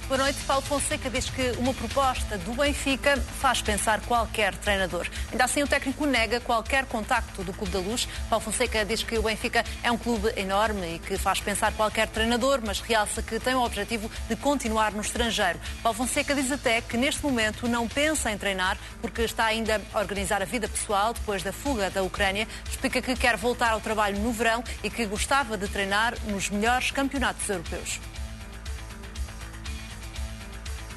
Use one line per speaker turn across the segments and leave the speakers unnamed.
Boa noite. Paulo Fonseca diz que uma proposta do Benfica faz pensar qualquer treinador. Ainda assim, o técnico nega qualquer contacto do Clube da Luz. Paulo Fonseca diz que o Benfica é um clube enorme e que faz pensar qualquer treinador, mas realça que tem o objetivo de continuar no estrangeiro. Paulo Fonseca diz até que neste momento não pensa em treinar porque está ainda a organizar a vida pessoal depois da fuga da Ucrânia. Explica que quer voltar ao trabalho no verão e que gostava de treinar nos melhores campeonatos europeus.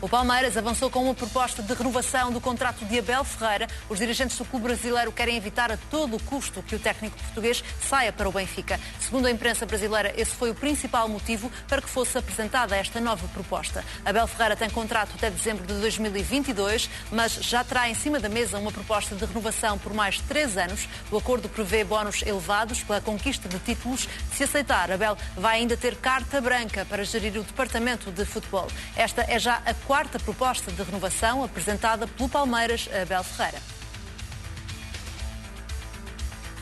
O Palmeiras avançou com uma proposta de renovação do contrato de Abel Ferreira. Os dirigentes do clube brasileiro querem evitar a todo o custo que o técnico português saia para o Benfica. Segundo a imprensa brasileira, esse foi o principal motivo para que fosse apresentada esta nova proposta. Abel Ferreira tem contrato até dezembro de 2022, mas já terá em cima da mesa uma proposta de renovação por mais 3 anos. O acordo prevê bónus elevados pela conquista de títulos. Se aceitar, Abel vai ainda ter carta branca para gerir o departamento de futebol. Esta é já a quarta proposta de renovação apresentada pelo Palmeiras a Abel Ferreira.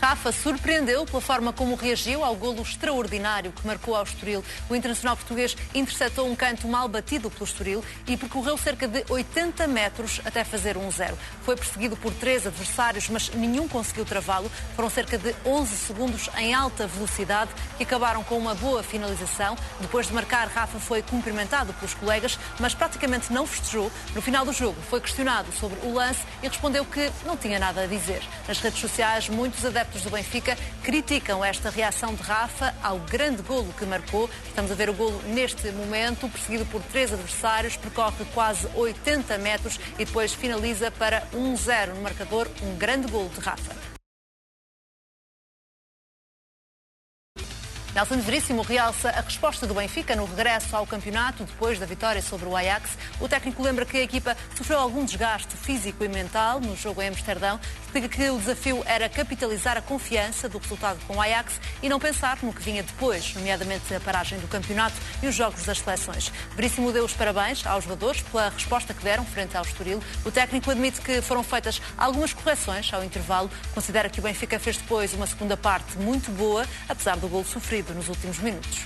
Rafa surpreendeu pela forma como reagiu ao golo extraordinário que marcou ao Estoril. O internacional português interceptou um canto mal batido pelo Estoril e percorreu cerca de 80 metros até fazer 1-0. Foi perseguido por 3 adversários, mas nenhum conseguiu travá-lo. Foram cerca de 11 segundos em alta velocidade que acabaram com uma boa finalização. Depois de marcar, Rafa foi cumprimentado pelos colegas, mas praticamente não festejou. No final do jogo, foi questionado sobre o lance e respondeu que não tinha nada a dizer. Nas redes sociais, muitos adeptos do Benfica criticam esta reação de Rafa ao grande golo que marcou. Estamos a ver o golo neste momento, perseguido por 3 adversários, percorre quase 80 metros e depois finaliza para 1-0 no marcador. Um grande golo de Rafa. Nelson Veríssimo realça a resposta do Benfica no regresso ao campeonato depois da vitória sobre o Ajax. O técnico lembra que a equipa sofreu algum desgaste físico e mental no jogo em Amsterdão. Explica que o desafio era capitalizar a confiança do resultado com o Ajax e não pensar no que vinha depois, nomeadamente a paragem do campeonato e os jogos das seleções. Veríssimo deu os parabéns aos jogadores pela resposta que deram frente ao Estoril. O técnico admite que foram feitas algumas correções ao intervalo. Considera que o Benfica fez depois uma segunda parte muito boa, apesar do golo sofrido nos últimos minutos.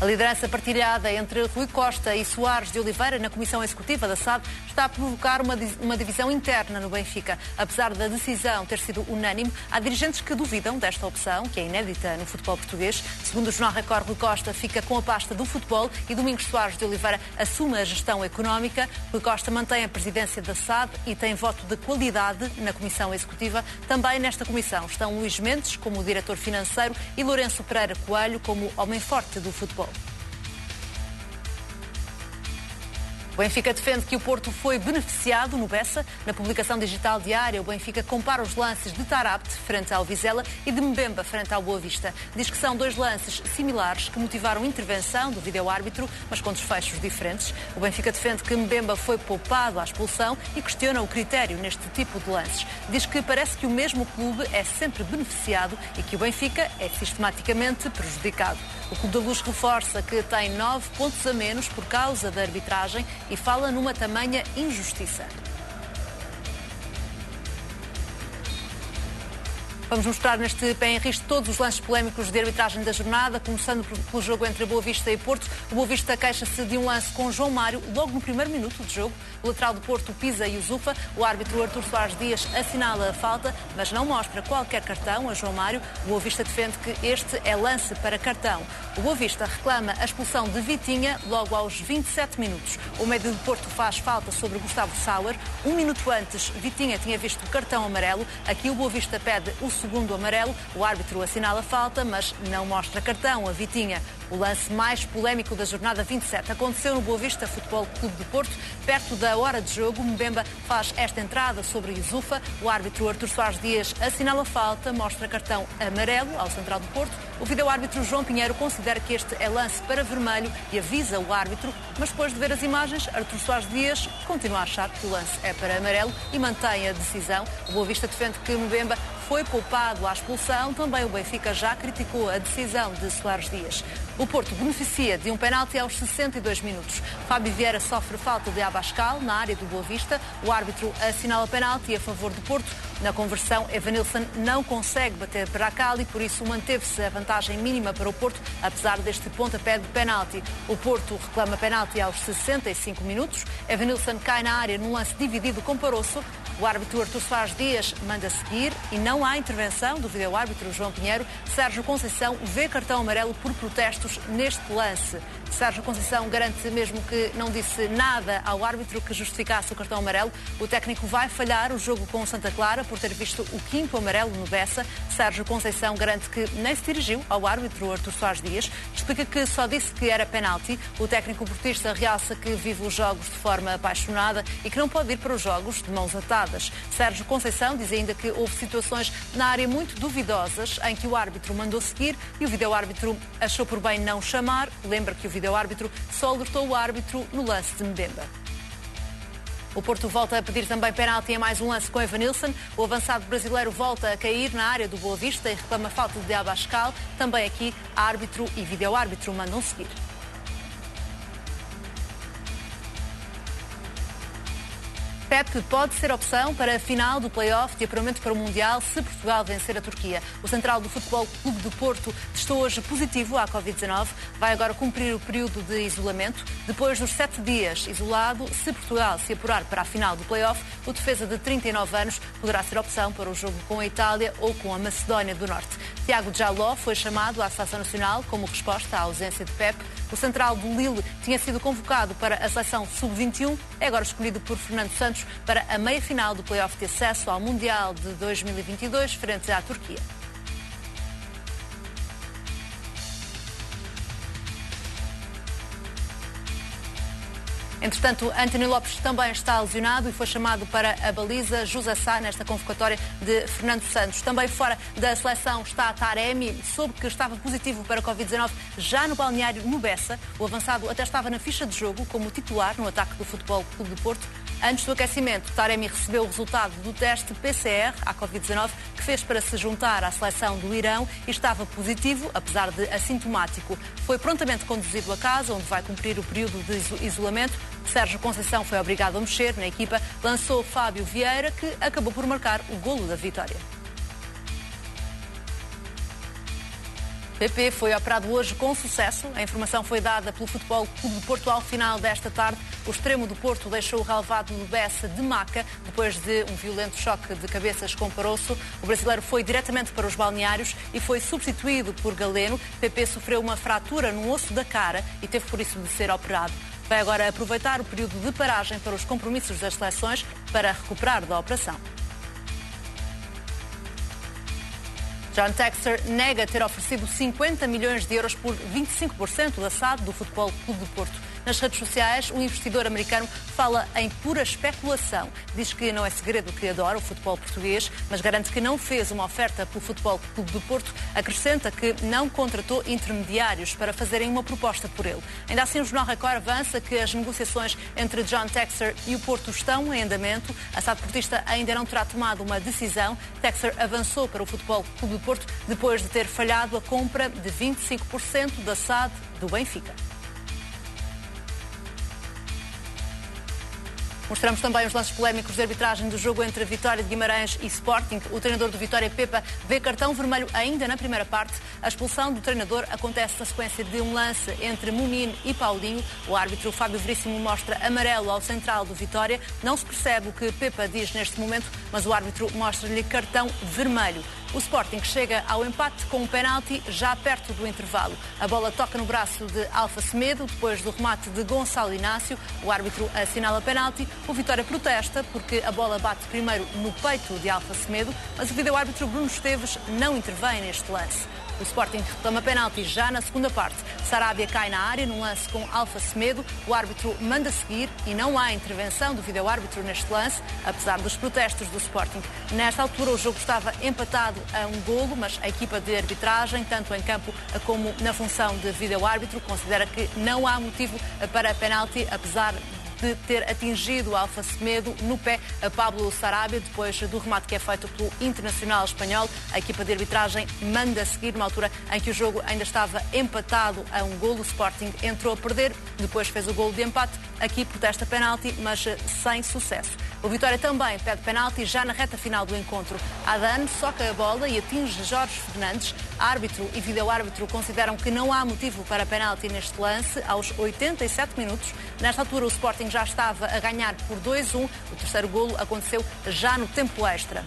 A liderança partilhada entre Rui Costa e Soares de Oliveira na Comissão Executiva da SAD está a provocar uma divisão interna no Benfica. Apesar da decisão ter sido unânime, há dirigentes que duvidam desta opção, que é inédita no futebol português. Segundo o Jornal Record, Rui Costa fica com a pasta do futebol e Domingos Soares de Oliveira assume a gestão económica. Rui Costa mantém a presidência da SAD e tem voto de qualidade na Comissão Executiva. Também nesta comissão estão Luís Mendes como diretor financeiro e Lourenço Pereira Coelho como homem forte do futebol. O Benfica defende que o Porto foi beneficiado no Bessa. Na publicação digital diária, o Benfica compara os lances de Taarabt frente ao Vizela e de Mbemba frente ao Boa Vista. Diz que são 2 lances similares que motivaram intervenção do vídeo-árbitro, mas com desfechos diferentes. O Benfica defende que Mbemba foi poupado à expulsão e questiona o critério neste tipo de lances. Diz que parece que o mesmo clube é sempre beneficiado e que o Benfica é sistematicamente prejudicado. O Clube da Luz reforça que tem 9 pontos a menos por causa da arbitragem e fala numa tamanha injustiça. Vamos mostrar neste Pé em Risco todos os lances polémicos de arbitragem da jornada, começando pelo jogo entre Boa Vista e Porto. O Boa Vista queixa-se de um lance com João Mário logo no primeiro minuto de jogo. O lateral do Porto pisa e usufa. O árbitro Artur Soares Dias assinala a falta, mas não mostra qualquer cartão a João Mário. O Boa Vista defende que este é lance para cartão. O Boa Vista reclama a expulsão de Vitinha logo aos 27 minutos. O médio do Porto faz falta sobre Gustavo Sauer. 1 minuto antes, Vitinha tinha visto o cartão amarelo. Aqui o Boa Vista pede o segundo amarelo. O árbitro assinala a falta, mas não mostra cartão a Vitinha. O lance mais polémico da jornada 27 aconteceu no Boa Vista Futebol Clube de Porto. Perto da hora de jogo, Mbemba faz esta entrada sobre Yusufa. O árbitro Artur Soares Dias assinala a falta, mostra cartão amarelo ao central do Porto. O vídeo-árbitro João Pinheiro considera que este é lance para vermelho e avisa o árbitro, mas depois de ver as imagens, Artur Soares Dias continua a achar que o lance é para amarelo e mantém a decisão. O Boa Vista defende que Mbemba foi poupado à expulsão. Também o Benfica já criticou a decisão de Soares Dias. O Porto beneficia de um penalti aos 62 minutos. Fábio Vieira sofre falta de Abascal na área do Boa Vista. O árbitro assinala penalti a favor do Porto. Na conversão, Evanilson não consegue bater Bracali, por isso manteve-se a vantagem mínima para o Porto, apesar deste pontapé de penalti. O Porto reclama penalti aos 65 minutos. Evanilson cai na área num lance dividido com Parosso. O árbitro Artur Soares Dias manda seguir e não há intervenção do vídeo-árbitro João Pinheiro. Sérgio Conceição vê cartão amarelo por protestos neste lance. Sérgio Conceição garante mesmo que não disse nada ao árbitro que justificasse o cartão amarelo. O técnico vai falhar o jogo com o Santa Clara por ter visto o 5º amarelo no Bessa. Sérgio Conceição garante que nem se dirigiu ao árbitro Artur Soares Dias. Explica que só disse que era penalti. O técnico portista realça que vive os jogos de forma apaixonada e que não pode ir para os jogos de mãos atadas. Sérgio Conceição diz ainda que houve situações na área muito duvidosas em que o árbitro mandou seguir e o vídeo-árbitro achou por bem não chamar. Lembra que o vídeo-árbitro só alertou o árbitro no lance de Mbemba. O Porto volta a pedir também penalti em mais um lance com Evanilson. O avançado brasileiro volta a cair na área do Boa Vista e reclama falta de Abascal. Também aqui, árbitro e vídeo-árbitro mandam seguir. Pepe pode ser opção para a final do play-off de apuramento para o Mundial se Portugal vencer a Turquia. O central do Futebol Clube do Porto testou hoje positivo à Covid-19. Vai agora cumprir o período de isolamento. Depois dos 7 dias isolado, se Portugal se apurar para a final do play-off, o defesa de 39 anos poderá ser opção para o jogo com a Itália ou com a Macedónia do Norte. Tiago Jaló foi chamado à Seleção Nacional como resposta à ausência de Pepe. O central do Lille tinha sido convocado para a seleção sub-21, é agora escolhido por Fernando Santos para a meia-final do play-off de acesso ao Mundial de 2022, frente à Turquia. Entretanto, António Lopes também está lesionado e foi chamado para a baliza José Sá nesta convocatória de Fernando Santos. Também fora da seleção está Taremi, soube que estava positivo para a Covid-19 já no balneário no Bessa. O avançado até estava na ficha de jogo como titular no ataque do Futebol Clube do Porto. Antes do aquecimento, Taremi recebeu o resultado do teste PCR à Covid-19 que fez para se juntar à seleção do Irão e estava positivo, apesar de assintomático. Foi prontamente conduzido a casa, onde vai cumprir o período de isolamento. Sérgio Conceição foi obrigado a mexer na equipa, lançou Fábio Vieira, que acabou por marcar o golo da vitória. Pepe foi operado hoje com sucesso. A informação foi dada pelo Futebol Clube do Porto ao final desta tarde. O extremo do Porto deixou o relvado no Bessa de maca depois de um violento choque de cabeças com Parosso. O brasileiro foi diretamente para os balneários e foi substituído por Galeno. Pepe sofreu uma fratura no osso da cara e teve por isso de ser operado. Vai agora aproveitar o período de paragem para os compromissos das seleções para recuperar da operação. John Textor nega ter oferecido 50 milhões de euros por 25% da SAD do Futebol Clube do Porto. Nas redes sociais, o investidor americano fala em pura especulação. Diz que não é segredo que adora o futebol português, mas garante que não fez uma oferta pelo Futebol Clube do Porto. Acrescenta que não contratou intermediários para fazerem uma proposta por ele. Ainda assim, o Jornal Record avança que as negociações entre John Textor e o Porto estão em andamento. A SAD portista ainda não terá tomado uma decisão. Textor avançou para o Futebol Clube do Porto depois de ter falhado a compra de 25% da SAD do Benfica. Mostramos também os lances polémicos de arbitragem do jogo entre a Vitória de Guimarães e Sporting. O treinador do Vitória, Pepa, vê cartão vermelho ainda na primeira parte. A expulsão do treinador acontece na sequência de um lance entre Munino e Paulinho. O árbitro Fábio Veríssimo mostra amarelo ao central do Vitória. Não se percebe o que Pepa diz neste momento, mas o árbitro mostra-lhe cartão vermelho. O Sporting chega ao empate com um penalti já perto do intervalo. A bola toca no braço de Alfa Semedo, depois do remate de Gonçalo Inácio. O árbitro assinala penalti. O Vitória protesta porque a bola bate primeiro no peito de Alfa Semedo, mas o vídeo-árbitro Bruno Esteves não intervém neste lance. O Sporting reclama penalti já na segunda parte. Sarabia cai na área num lance com Alfa Semedo. O árbitro manda seguir e não há intervenção do vídeo-árbitro neste lance, apesar dos protestos do Sporting. Nesta altura o jogo estava empatado a um golo, mas a equipa de arbitragem, tanto em campo como na função de vídeo-árbitro, considera que não há motivo para penalti, apesar de ter atingido Alfa Semedo no pé a Pablo Sarabia, depois do remate que é feito pelo Internacional espanhol. A equipa de arbitragem manda seguir numa altura em que o jogo ainda estava empatado a um golo. O Sporting entrou a perder, depois fez o golo de empate. Aqui protesta penalti, mas sem sucesso. O Vitória também pede penalti já na reta final do encontro. Adán soca a bola e atinge Jorge Fernandes. Árbitro e vídeo-árbitro consideram que não há motivo para penalti neste lance aos 87 minutos. Nesta altura o Sporting já estava a ganhar por 2-1. O terceiro golo aconteceu já no tempo extra.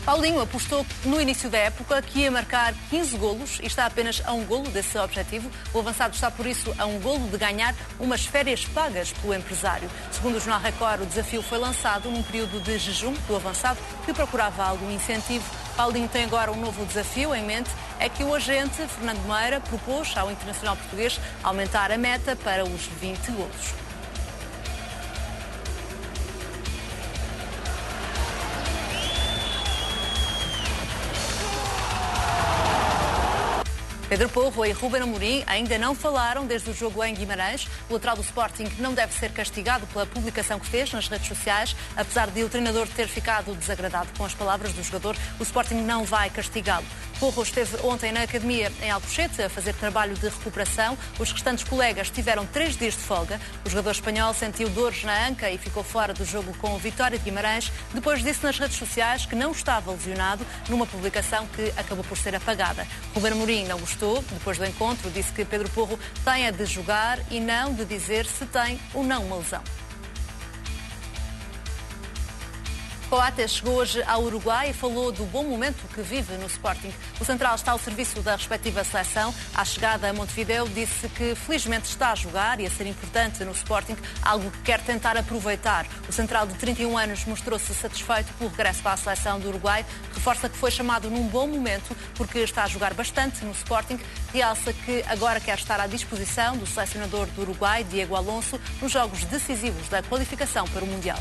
Paulinho apostou no início da época que ia marcar 15 golos e está apenas a um golo desse objetivo. O avançado está, por isso, a um golo de ganhar umas férias pagas pelo empresário. Segundo o Jornal Record, o desafio foi lançado num período de jejum do avançado que procurava algum incentivo. Paulinho tem agora um novo desafio em mente, é que o agente Fernando Meira propôs ao Internacional português aumentar a meta para os 20 golos. Pedro Porro e Ruben Amorim ainda não falaram desde o jogo em Guimarães. O lateral do Sporting não deve ser castigado pela publicação que fez nas redes sociais. Apesar de o treinador ter ficado desagradado com as palavras do jogador, o Sporting não vai castigá-lo. Porro esteve ontem na academia em Alcochete a fazer trabalho de recuperação. Os restantes colegas tiveram 3 dias de folga. O jogador espanhol sentiu dores na anca e ficou fora do jogo com o Vitória de Guimarães. Depois disse nas redes sociais que não estava lesionado, numa publicação que acabou por ser apagada. Ruben Amorim não gostou. Depois do encontro, disse que Pedro Porro tem a de jogar e não de dizer se tem ou não uma lesão. Coates chegou hoje ao Uruguai e falou do bom momento que vive no Sporting. O central está ao serviço da respectiva seleção. À chegada a Montevideo, disse que felizmente está a jogar e a ser importante no Sporting, algo que quer tentar aproveitar. O central de 31 anos mostrou-se satisfeito pelo regresso à seleção do Uruguai. Reforça que foi chamado num bom momento porque está a jogar bastante no Sporting. Realça que agora quer estar à disposição do selecionador do Uruguai, Diego Alonso, nos jogos decisivos da qualificação para o Mundial.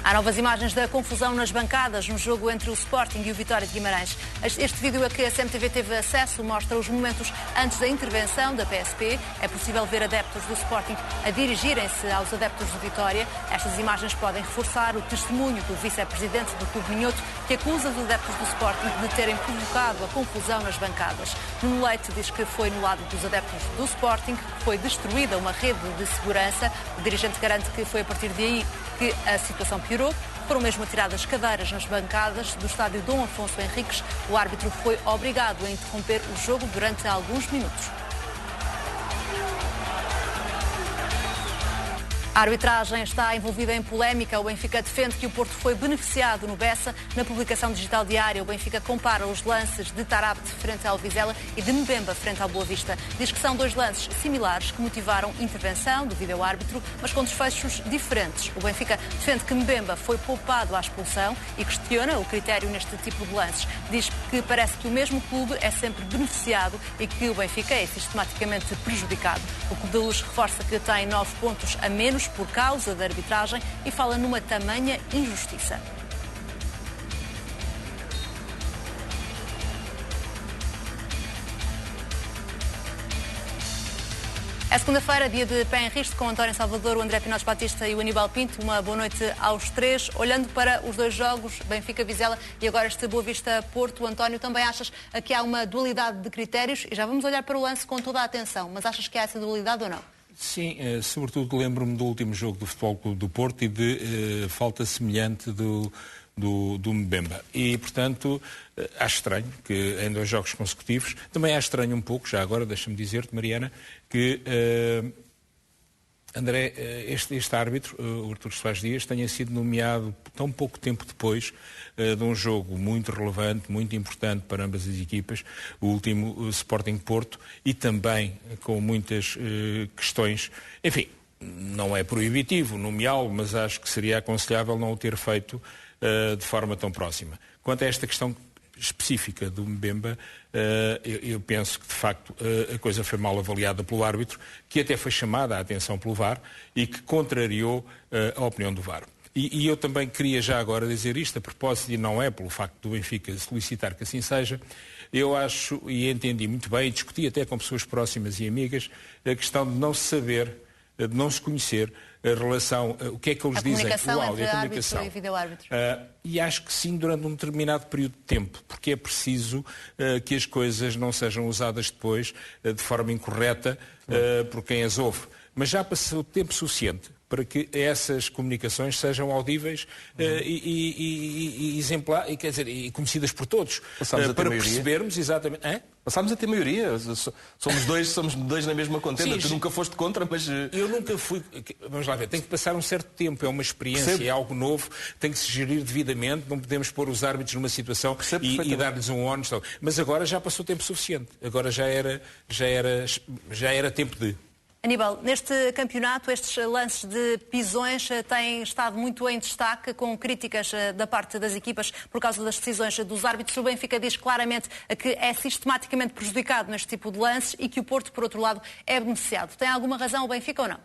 Há novas imagens da confusão nas bancadas no jogo entre o Sporting e o Vitória de Guimarães. Este vídeo a que a CMTV teve acesso mostra os momentos antes da intervenção da PSP. É possível ver adeptos do Sporting a dirigirem-se aos adeptos do Vitória. Estas imagens podem reforçar o testemunho do vice-presidente do Clube Minhoto, que acusa os adeptos do Sporting de terem provocado a confusão nas bancadas. Nuno Leite diz que foi no lado dos adeptos do Sporting que foi destruída uma rede de segurança. O dirigente garante que foi a partir de aí que a situação piorou. Foram mesmo atiradas cadeiras nas bancadas do estádio Dom Afonso Henriques. O árbitro foi obrigado a interromper o jogo durante alguns minutos. A arbitragem está envolvida em polémica. O Benfica defende que o Porto foi beneficiado no Bessa. Na publicação digital diária, o Benfica compara os lances de Tarapte frente ao Vizela e de Mbemba frente ao Boa Vista. Diz que são 2 lances similares que motivaram intervenção do vídeo-árbitro, mas com desfechos diferentes. O Benfica defende que Mbemba foi poupado à expulsão e questiona o critério neste tipo de lances. Diz que parece que o mesmo clube é sempre beneficiado e que o Benfica é sistematicamente prejudicado. O Clube da Luz reforça que tem 9 pontos a menos por causa da arbitragem e fala numa tamanha injustiça. É segunda-feira, dia de pé em risco, com António Salvador, o André Pinotes Batista e o Aníbal Pinto. Uma boa noite aos 3. Olhando para os 2 jogos, Benfica-Vizela e agora este Boa Vista-Porto, António, também achas que há uma dualidade de critérios? E já vamos olhar para o lance com toda a atenção, mas achas que há essa dualidade ou não?
Sim, sobretudo lembro-me do último jogo do Futebol Clube do Porto e de falta semelhante do Mbemba. E, portanto, acho estranho que em 2 jogos consecutivos, também acho estranho um pouco, já agora, deixa-me dizer-te, Mariana, que André, este árbitro, o Artur Soares Dias, tenha sido nomeado tão pouco tempo depois de um jogo muito relevante, muito importante para ambas as equipas, o último Sporting Porto, e também com muitas questões. Enfim, não é proibitivo nomeá-lo, mas acho que seria aconselhável não o ter feito de forma tão próxima. Quanto a esta questão específica do Mbemba, eu penso que de facto a coisa foi mal avaliada pelo árbitro, que até foi chamada a atenção pelo VAR e que contrariou a opinião do VAR. E eu também queria já agora dizer isto, a propósito, e não é pelo facto do Benfica solicitar que assim seja, eu acho e entendi muito bem, e discuti até com pessoas próximas e amigas, a questão de não se saber, de não se conhecer a relação, o que é que eles dizem, o áudio, a comunicação.
E vídeo-árbitro.
E acho que sim, durante um determinado período de tempo, porque é preciso que as coisas não sejam usadas depois de forma incorreta por quem as ouve. Mas já passou tempo suficiente para que essas comunicações sejam audíveis e exemplar, e, quer dizer, e conhecidas por todos, para percebermos exatamente...
Passámos a ter maioria. Somos dois na mesma contenda.
Sim,
tu nunca foste contra, mas...
Eu nunca fui... Vamos lá ver, tem que passar um certo tempo, é uma experiência, é algo novo, tem que se gerir devidamente, não podemos pôr os árbitros numa situação e dar-lhes um ónus. Mas agora já passou tempo suficiente. Agora já era tempo de...
Aníbal, neste campeonato, estes lances de pisões têm estado muito em destaque, com críticas da parte das equipas por causa das decisões dos árbitros. O Benfica diz claramente que é sistematicamente prejudicado neste tipo de lances e que o Porto, por outro lado, é beneficiado. Tem alguma razão o Benfica ou não?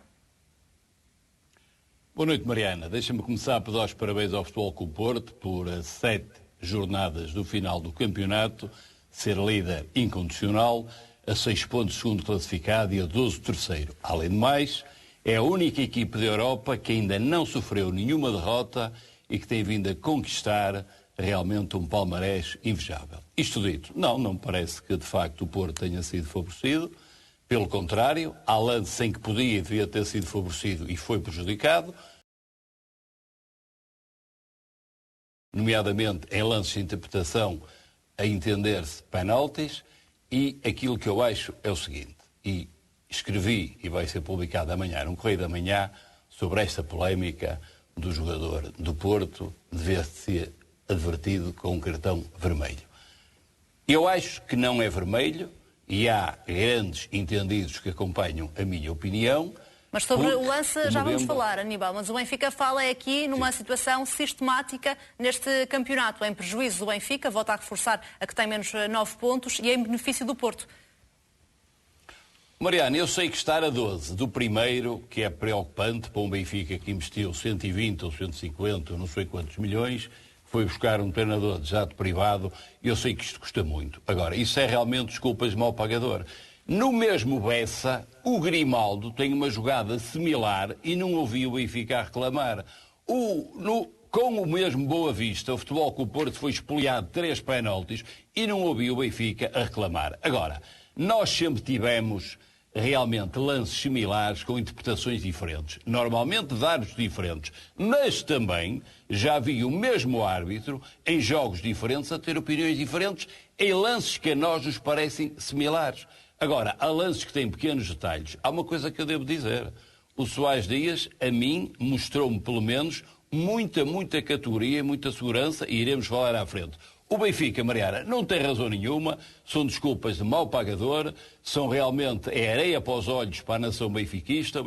Boa noite, Mariana. Deixa-me começar por dar os parabéns ao Futebol Clube Porto por 7 jornadas do final do campeonato, ser líder incondicional, a 6 pontos segundo classificado e a 12 terceiro. Além de mais, é a única equipe da Europa que ainda não sofreu nenhuma derrota e que tem vindo a conquistar realmente um palmarés invejável. Isto dito, não me parece que de facto o Porto tenha sido favorecido. Pelo contrário, há lances em que podia e devia ter sido favorecido e foi prejudicado, nomeadamente em lances de interpretação a entender-se penaltis. E aquilo que eu acho é o seguinte, e escrevi, e vai ser publicado amanhã, num Correio da Manhã, sobre esta polémica do jogador do Porto, dever ser advertido com um cartão vermelho. Eu acho que não é vermelho, e há grandes entendidos que acompanham a minha opinião.
Mas sobre o lance já vamos falar, Aníbal, mas o Benfica fala aqui numa situação sistemática neste campeonato, em prejuízo do Benfica, volta a reforçar a que tem menos 9 pontos e em benefício do Porto.
Mariana, eu sei que estar a 12 do primeiro, que é preocupante para um Benfica que investiu 120 ou 150 ou não sei quantos milhões, foi buscar um treinador de jato privado, eu sei que isto custa muito. Agora, isso é realmente desculpas de mau pagador. No mesmo Bessa, o Grimaldo tem uma jogada similar e não ouvi o Benfica a reclamar. Com o mesmo Boa Vista, o Futebol Clube Porto foi espoliado 3 penaltis e não ouvi o Benfica a reclamar. Agora, nós sempre tivemos realmente lances similares com interpretações diferentes. Normalmente dados diferentes. Mas também já vi o mesmo árbitro em jogos diferentes a ter opiniões diferentes em lances que a nós nos parecem similares. Agora, há lances que têm pequenos detalhes. Há uma coisa que eu devo dizer. O Soares Dias, a mim, mostrou-me pelo menos muita categoria, muita segurança, e iremos falar à frente. O Benfica, Mariana, não tem razão nenhuma, são desculpas de mau pagador, são realmente areia para os olhos para a nação benfiquista.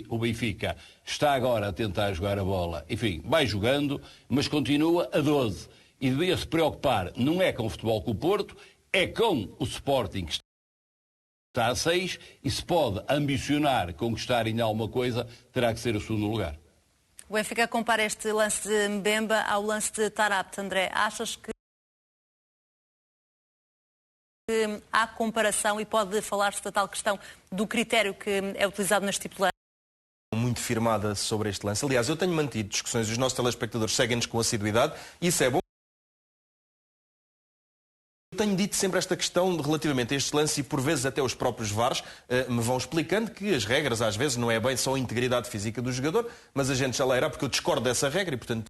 O Benfica está agora a tentar jogar a bola, enfim, vai jogando, mas continua a 12. E devia se preocupar, não é com o Futebol Clube Porto, é com o Sporting, que está a 6, e se pode ambicionar conquistar ainda alguma coisa, terá que ser o segundo lugar.
O Benfica compara este lance de Mbemba ao lance de Taarabt. André, achas que há comparação e pode falar-se da tal questão do critério que é utilizado neste tipo de lance?
Muito firmada sobre este lance. Aliás, eu tenho mantido discussões, os nossos telespectadores seguem-nos com assiduidade, e isso é bom. Eu tenho dito sempre esta questão relativamente a este lance, e por vezes até os próprios VARs me vão explicando que as regras às vezes não é bem só a integridade física do jogador, mas a gente já lá irá, porque eu discordo dessa regra e, portanto,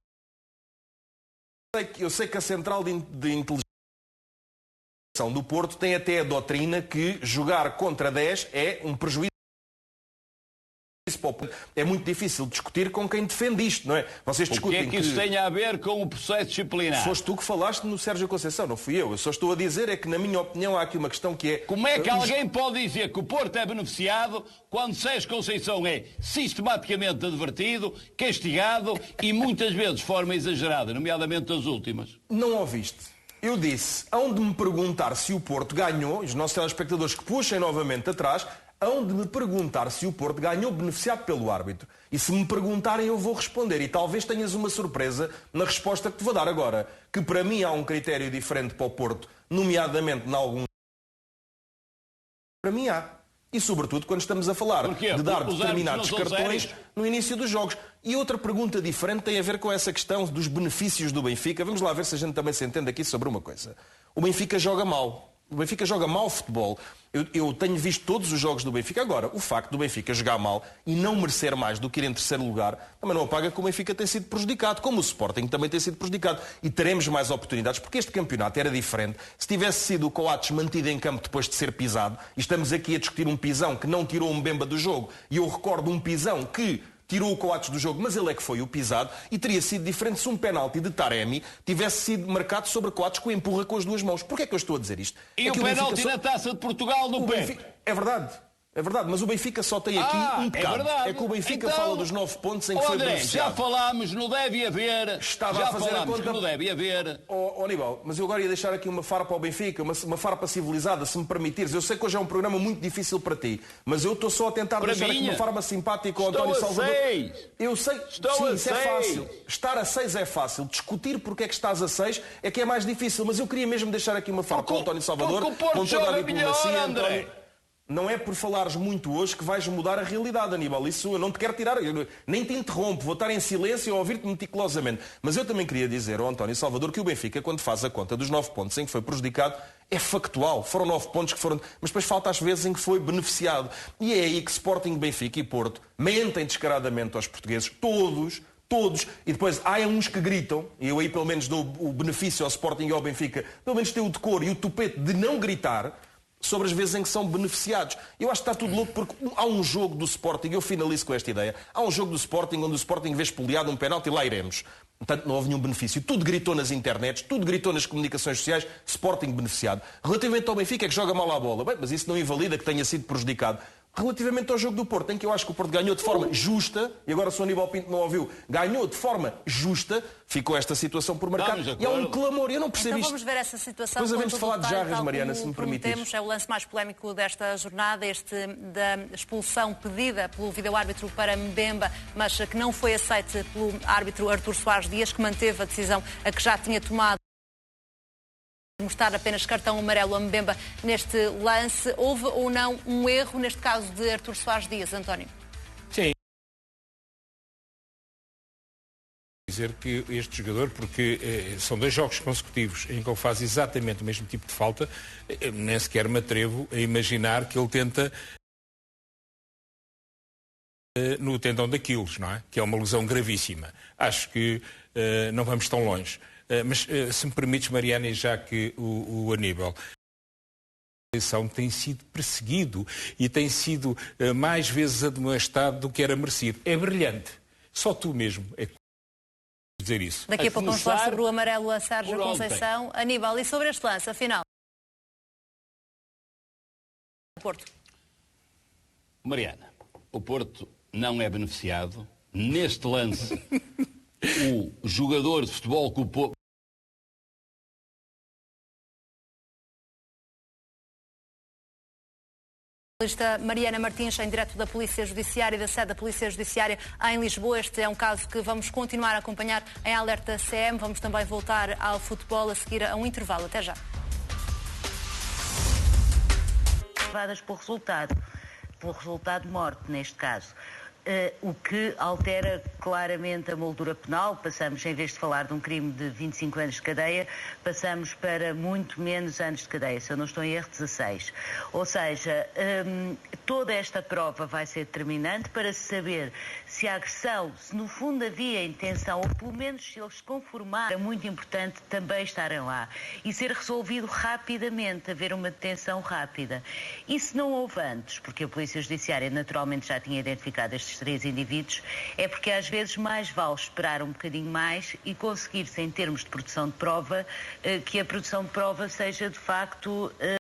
eu sei que a central de inteligência do Porto tem até a doutrina que jogar contra 10 é um prejuízo. É muito difícil discutir com quem defende isto, não é? Vocês discutem
o que é que isso tem a ver com o processo disciplinar?
Foste tu que falaste no Sérgio Conceição, não fui eu. Eu só estou a dizer é que, na minha opinião, há aqui uma questão que é...
Como é que alguém pode dizer que o Porto é beneficiado quando Sérgio Conceição é sistematicamente advertido, castigado e muitas vezes de forma exagerada, nomeadamente as últimas?
Não ouviste. Eu disse, hão de me perguntar se o Porto ganhou, e os nossos telespectadores que puxem novamente atrás, hão de me perguntar se o Porto ganhou beneficiado pelo árbitro. E se me perguntarem, eu vou responder. E talvez tenhas uma surpresa na resposta que te vou dar agora. Que para mim há um critério diferente para o Porto, nomeadamente em algum... Para mim há. E sobretudo quando estamos a falar de dar determinados cartões no início dos jogos. E outra pergunta diferente tem a ver com essa questão dos benefícios do Benfica. Vamos lá ver se a gente também se entende aqui sobre uma coisa. O Benfica joga mal. O Benfica joga mal futebol. Eu tenho visto todos os jogos do Benfica. Agora, o facto do Benfica jogar mal e não merecer mais do que ir em terceiro lugar, também não apaga que o Benfica tem sido prejudicado, como o Sporting também tem sido prejudicado. E teremos mais oportunidades, porque este campeonato era diferente. Se tivesse sido o Coates mantido em campo depois de ser pisado, e estamos aqui a discutir um pisão que não tirou um Mbemba do jogo, e eu recordo um pisão que tirou o Coates do jogo, mas ele é que foi o pisado, e teria sido diferente se um penalti de Taremi tivesse sido marcado sobre Coates com empurra com as duas mãos. Porquê é que eu estou a dizer isto?
E o penalti na Taça de Portugal no pé?
É verdade. É verdade, mas o Benfica só tem aqui um pecado. É que o Benfica fala dos 9 pontos em que foi beneficiado.
Já falámos, não deve haver.
Estava a fazer a conta.
Não deve haver.
Aníbal, mas eu agora ia deixar aqui uma farpa ao Benfica, uma farpa civilizada, se me permitires. Eu sei que hoje é um programa muito difícil para ti, mas eu estou só a tentar deixar aqui uma farpa simpática ao António Salvador. Eu sei, sim, isso é fácil. Estar a 6 é fácil. Discutir porque é que estás a 6 é que é mais difícil. Mas eu queria mesmo deixar aqui uma farpa ao António Salvador, com toda a diplomacia, António. Não é por falares muito hoje que vais mudar a realidade, Aníbal. Isso eu não te quero tirar, eu nem te interrompo, vou estar em silêncio a ouvir-te meticulosamente. Mas eu também queria dizer ao António Salvador que o Benfica, quando faz a conta dos 9 pontos em que foi prejudicado, é factual. Foram 9 pontos que foram... Mas depois falta às vezes em que foi beneficiado. E é aí que Sporting, Benfica e Porto mentem descaradamente aos portugueses, todos, e depois há uns que gritam, e eu aí pelo menos dou o benefício ao Sporting e ao Benfica, pelo menos tem o decoro e o tupete de não gritar sobre as vezes em que são beneficiados. Eu acho que está tudo louco porque há um jogo do Sporting, eu finalizo com esta ideia, há um jogo do Sporting onde o Sporting vê espoliado um penalti e lá iremos. Portanto, não houve nenhum benefício. Tudo gritou nas internets, tudo gritou nas comunicações sociais, Sporting beneficiado. Relativamente ao Benfica, é que joga mal a bola. Bem, mas isso não invalida que tenha sido prejudicado. Relativamente ao jogo do Porto, em que eu acho que o Porto ganhou de forma justa, e agora se o Aníbal Pinto não ouviu, ganhou de forma justa, ficou esta situação por marcar. E há um clamor, eu não percebo
então
isto.
vamos ver essa situação.
Depois havemos de falar de jarras, Mariana, se me permitires.
É o lance mais polémico desta jornada, este da expulsão pedida pelo vídeo-árbitro para Mbemba, mas que não foi aceite pelo árbitro Artur Soares Dias, que manteve a decisão a que já tinha tomado, mostrar apenas cartão amarelo a Mbemba neste lance. Houve ou não um erro, neste caso, de Artur Soares Dias, António?
Sim. Dizer que este jogador, porque são 2 jogos consecutivos em que ele faz exatamente o mesmo tipo de falta, nem sequer me atrevo a imaginar que ele tenta no tendão de Aquiles, não é? Que é uma lesão gravíssima. Acho que não vamos tão longe. Mas, se me permites, Mariana, e já que o Aníbal tem sido perseguido e tem sido mais vezes admoestado do que era merecido. É brilhante. Só tu mesmo é que dizer isso.
Daqui a pouco vamos falar sobre o amarelo a Sérgio Conceição. Aníbal, e sobre este lance, afinal? Porto.
Mariana, o Porto não é beneficiado. Neste lance, o jogador de futebol que o Porto...
Mariana Martins, em direto da Polícia Judiciária, da sede da Polícia Judiciária em Lisboa. Este é um caso que vamos continuar a acompanhar em Alerta CM. Vamos também voltar ao futebol a seguir a um intervalo. Até já.
Pelo resultado de morte, neste caso. O que altera claramente a moldura penal. Passamos, em vez de falar de um crime de 25 anos de cadeia, passamos para muito menos anos de cadeia, se eu não estou em erro, 16. Ou seja, toda esta prova vai ser determinante para se saber se a agressão, se no fundo havia intenção, ou pelo menos se eles se conformaram. É muito importante também estarem lá e ser resolvido rapidamente, haver uma detenção rápida. E se não houve antes, porque a Polícia Judiciária naturalmente já tinha identificado estes 3 indivíduos, é porque às vezes mais vale esperar um bocadinho mais e conseguir-se, em termos de produção de prova, que a produção de prova seja de facto